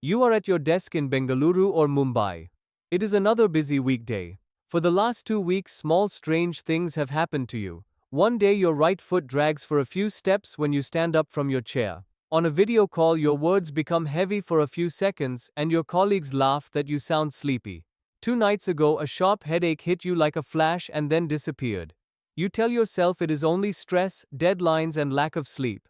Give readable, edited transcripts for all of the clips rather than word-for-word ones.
You are at your desk in Bengaluru or Mumbai. It is another busy weekday. For the last 2 weeks, small strange things have happened to you. One day, your right foot drags for a few steps when you stand up from your chair. On a video call, your words become heavy for a few seconds, and your colleagues laugh that you sound sleepy. 2 nights ago, a sharp headache hit you like a flash and then disappeared. You tell yourself it is only stress, deadlines, and lack of sleep.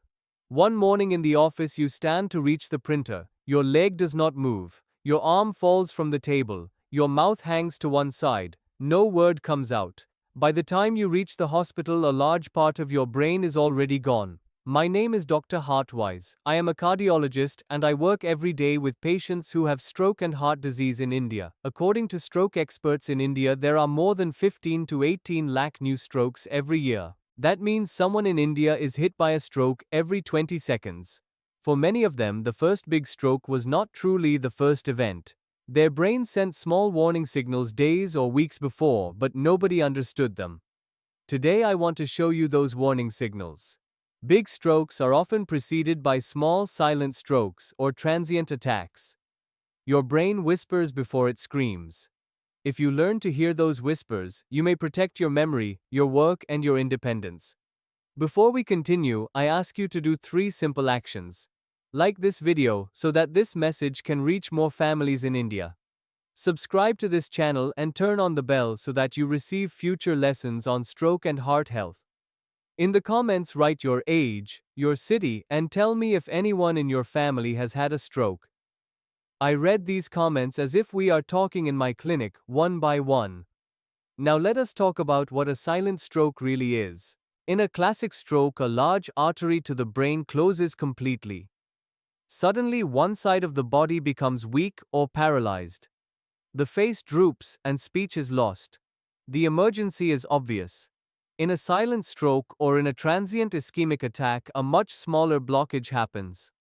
One morning in the office, you stand to reach the printer. Your leg does not move. Your arm falls from the table. Your mouth hangs to one side. No word comes out. By the time you reach the hospital, a large part of your brain is already gone. My name is Doctor Heartwise. I am a cardiologist and I work every day with patients who have stroke and heart disease in India. According to stroke experts in India, there are more than 15 to 18 lakh new strokes every year. That means someone in India is hit by a stroke every 20 seconds. For many of them, the first big stroke was not truly the first event. Their brains sent small warning signals days or weeks before, but nobody understood them. Today I want to show you those warning signals. Big strokes are often preceded by small silent strokes or transient attacks. Your brain whispers before it screams. If you learn to hear those whispers, you may protect your memory, your work, and your independence. Before we continue, I ask you to do 3 simple actions. Like this video so that this message can reach more families in India. Subscribe to this channel and turn on the bell so that you receive future lessons on stroke and heart health. In the comments, write your age, your city, and tell me if anyone in your family has had a stroke. I read these comments as if we are talking in my clinic, one by one. Now let us talk about what a silent stroke really is. In a classic stroke, a large artery to the brain closes completely. Suddenly, one side of the body becomes weak or paralyzed. The face droops and speech is lost. The emergency is obvious. In a silent stroke or in a transient ischemic attack, a much smaller blockage happens.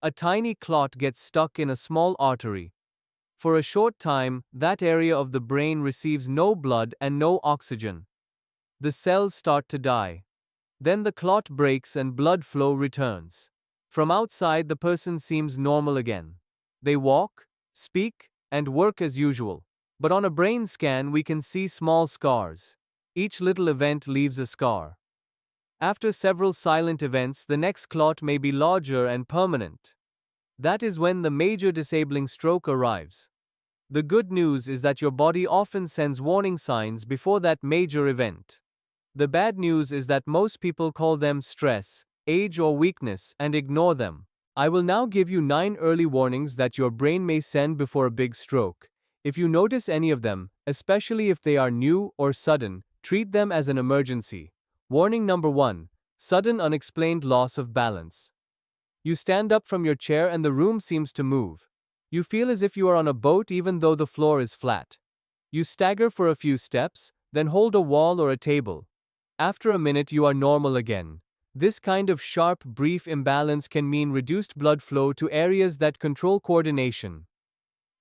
A tiny clot gets stuck in a small artery. For a short time, that area of the brain receives no blood and no oxygen. The cells start to die. Then the clot breaks and blood flow returns. From outside, the person seems normal again. They walk, speak, and work as usual. But on a brain scan, we can see small scars. Each little event leaves a scar. After several silent events, the next clot may be larger and permanent. That is when the major disabling stroke arrives. The good news is that your body often sends warning signs before that major event. The bad news is that most people call them stress, age, or weakness and ignore them. I will now give you 9 early warnings that your brain may send before a big stroke. If you notice any of them, especially if they are new or sudden, treat them as an emergency. Warning number 1. Sudden unexplained loss of balance. You stand up from your chair and the room seems to move. You feel as if you are on a boat even though the floor is flat. You stagger for a few steps, then hold a wall or a table. After a minute, you are normal again. This kind of sharp, brief imbalance can mean reduced blood flow to areas that control coordination.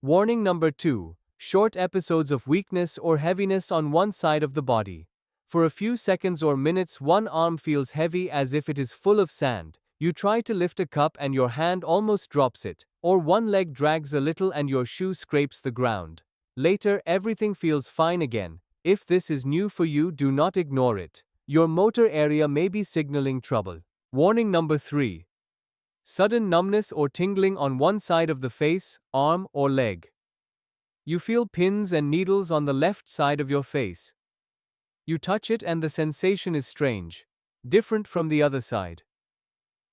Warning number 2. Short episodes of weakness or heaviness on one side of the body. For a few seconds or minutes, one arm feels heavy as if it is full of sand. You try to lift a cup and your hand almost drops it, or one leg drags a little and your shoe scrapes the ground. Later, everything feels fine again. If this is new for you, do not ignore it. Your motor area may be signaling trouble. Warning number 3. Sudden numbness or tingling on one side of the face, arm, or leg. You feel pins and needles on the left side of your face. You touch it and the sensation is strange, different from the other side.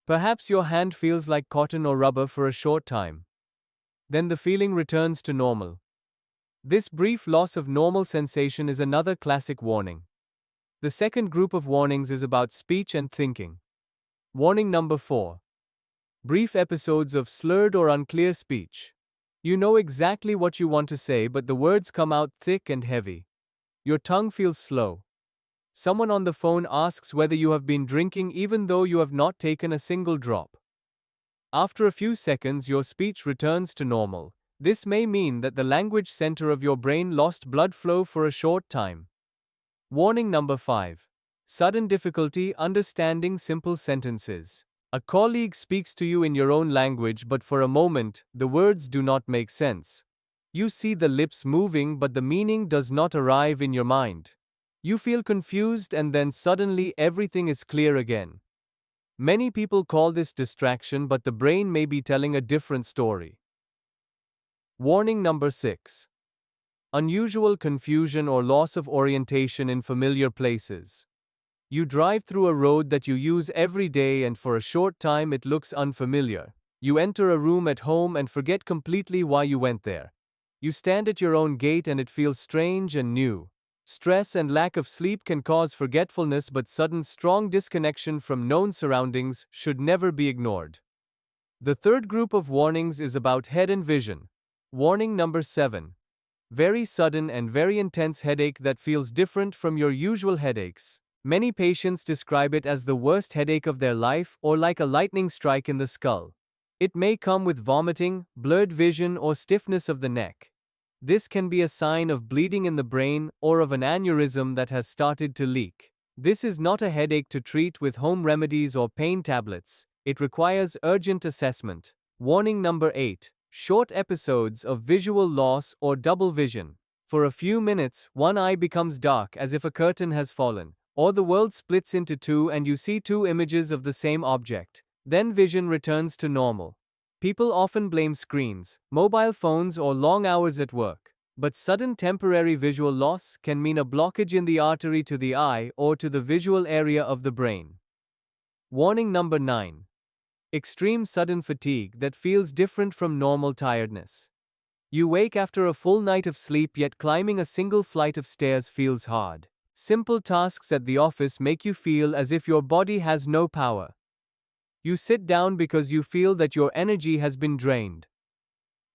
Perhaps your hand feels like cotton or rubber for a short time. Then the feeling returns to normal. This brief loss of normal sensation is another classic warning. The second group of warnings is about speech and thinking. Warning number 4. Brief episodes of slurred or unclear speech. You know exactly what you want to say, but the words come out thick and heavy. Your tongue feels slow. Someone on the phone asks whether you have been drinking even though you have not taken a single drop. After a few seconds, your speech returns to normal. This may mean that the language center of your brain lost blood flow for a short time. Warning number 5. Sudden difficulty understanding simple sentences. A colleague speaks to you in your own language, but for a moment, the words do not make sense. You see the lips moving, but the meaning does not arrive in your mind. You feel confused, and then suddenly everything is clear again. Many people call this distraction, but the brain may be telling a different story. Warning number 6. Unusual confusion or loss of orientation in familiar places. You drive through a road that you use every day, and for a short time it looks unfamiliar. You enter a room at home and forget completely why you went there. You stand at your own gate and it feels strange and new. Stress and lack of sleep can cause forgetfulness, but sudden strong disconnection from known surroundings should never be ignored. The third group of warnings is about head and vision. Warning number 7. Very sudden and very intense headache that feels different from your usual headaches. Many patients describe it as the worst headache of their life, or like a lightning strike in the skull. It may come with vomiting, blurred vision, or stiffness of the neck. This can be a sign of bleeding in the brain or of an aneurysm that has started to leak. This is not a headache to treat with home remedies or pain tablets. It requires urgent assessment. Warning number 8. Short episodes of visual loss or double vision. For a few minutes, one eye becomes dark as if a curtain has fallen, or the world splits into two and you see two images of the same object. Then vision returns to normal. People often blame screens, mobile phones, or long hours at work. But sudden temporary visual loss can mean a blockage in the artery to the eye or to the visual area of the brain. Warning number 9. Extreme sudden fatigue that feels different from normal tiredness. You wake after a full night of sleep, yet climbing a single flight of stairs feels hard. Simple tasks at the office make you feel as if your body has no power. You sit down because you feel that your energy has been drained.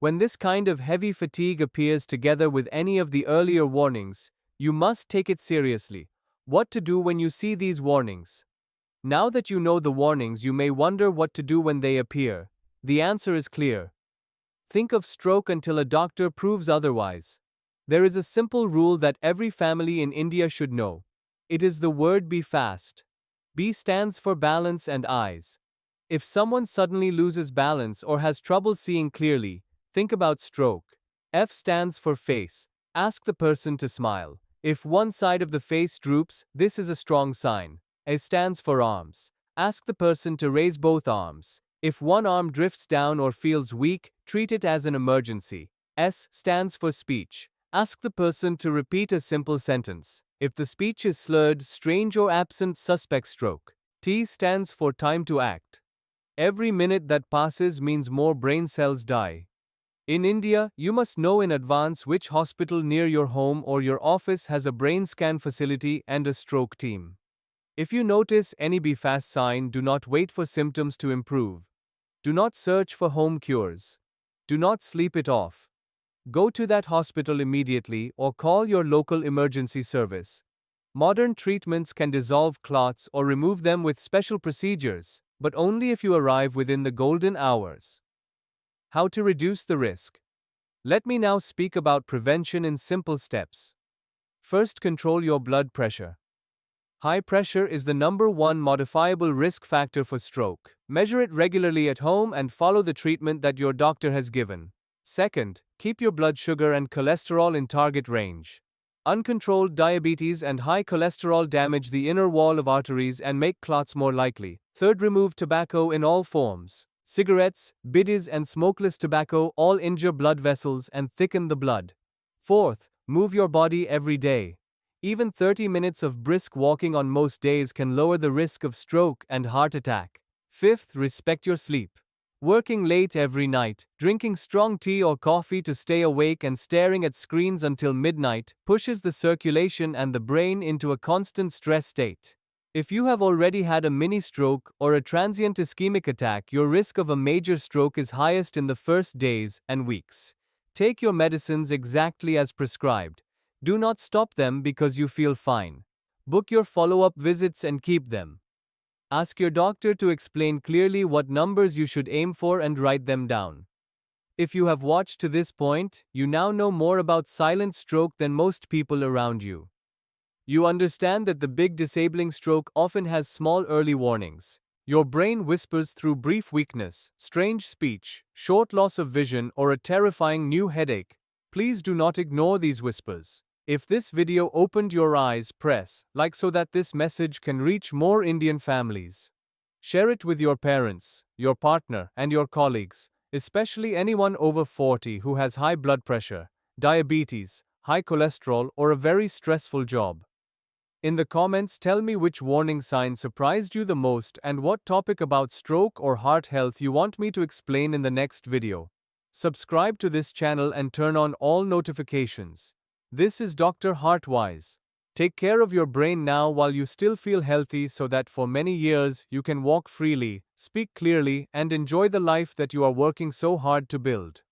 When this kind of heavy fatigue appears together with any of the earlier warnings, you must take it seriously. What to do when you see these warnings? Now that you know the warnings, you may wonder what to do when they appear. The answer is clear. Think of stroke until a doctor proves otherwise. There is a simple rule that every family in India should know. It is the word be fast. B stands for balance and eyes. If someone suddenly loses balance or has trouble seeing clearly, think about stroke. F stands for face. Ask the person to smile. If one side of the face droops, this is a strong sign. A stands for arms. Ask the person to raise both arms. If one arm drifts down or feels weak, treat it as an emergency. S stands for speech. Ask the person to repeat a simple sentence. If the speech is slurred, strange, or absent, suspect stroke. T stands for time to act. Every minute that passes means more brain cells die. In India, you must know in advance which hospital near your home or your office has a brain scan facility and a stroke team. If you notice any be fast sign, do not wait for symptoms to improve. Do not search for home cures. Do not sleep it off. Go to that hospital immediately or call your local emergency service. Modern treatments can dissolve clots or remove them with special procedures, but only if you arrive within the golden hours. How to reduce the risk? Let me now speak about prevention in simple steps. First, control your blood pressure. High pressure is the number one modifiable risk factor for stroke. Measure it regularly at home and follow the treatment that your doctor has given. Second, keep your blood sugar and cholesterol in target range. Uncontrolled diabetes and high cholesterol damage the inner wall of arteries and make clots more likely. Third, remove tobacco in all forms. Cigarettes, biddies, and smokeless tobacco all injure blood vessels and thicken the blood. Fourth, move your body every day. Even 30 minutes of brisk walking on most days can lower the risk of stroke and heart attack. Fifth, respect your sleep. Working late every night, drinking strong tea or coffee to stay awake, and staring at screens until midnight pushes the circulation and the brain into a constant stress state. If you have already had a mini stroke or a transient ischemic attack, your risk of a major stroke is highest in the first days and weeks. Take your medicines exactly as prescribed. Do not stop them because you feel fine. Book your follow-up visits and keep them. Ask your doctor to explain clearly what numbers you should aim for and write them down. If you have watched to this point, you now know more about silent stroke than most people around you. You understand that the big disabling stroke often has small early warnings. Your brain whispers through brief weakness, strange speech, short loss of vision, or a terrifying new headache. Please do not ignore these whispers. If this video opened your eyes, press like so that this message can reach more Indian families. Share it with your parents, your partner, and your colleagues, especially anyone over 40 who has high blood pressure, diabetes, high cholesterol, or a very stressful job. In the comments, tell me which warning sign surprised you the most and what topic about stroke or heart health you want me to explain in the next video. Subscribe to this channel and turn on all notifications. This is Dr. Heartwise. Take care of your brain now while you still feel healthy so that for many years you can walk freely, speak clearly, and enjoy the life that you are working so hard to build.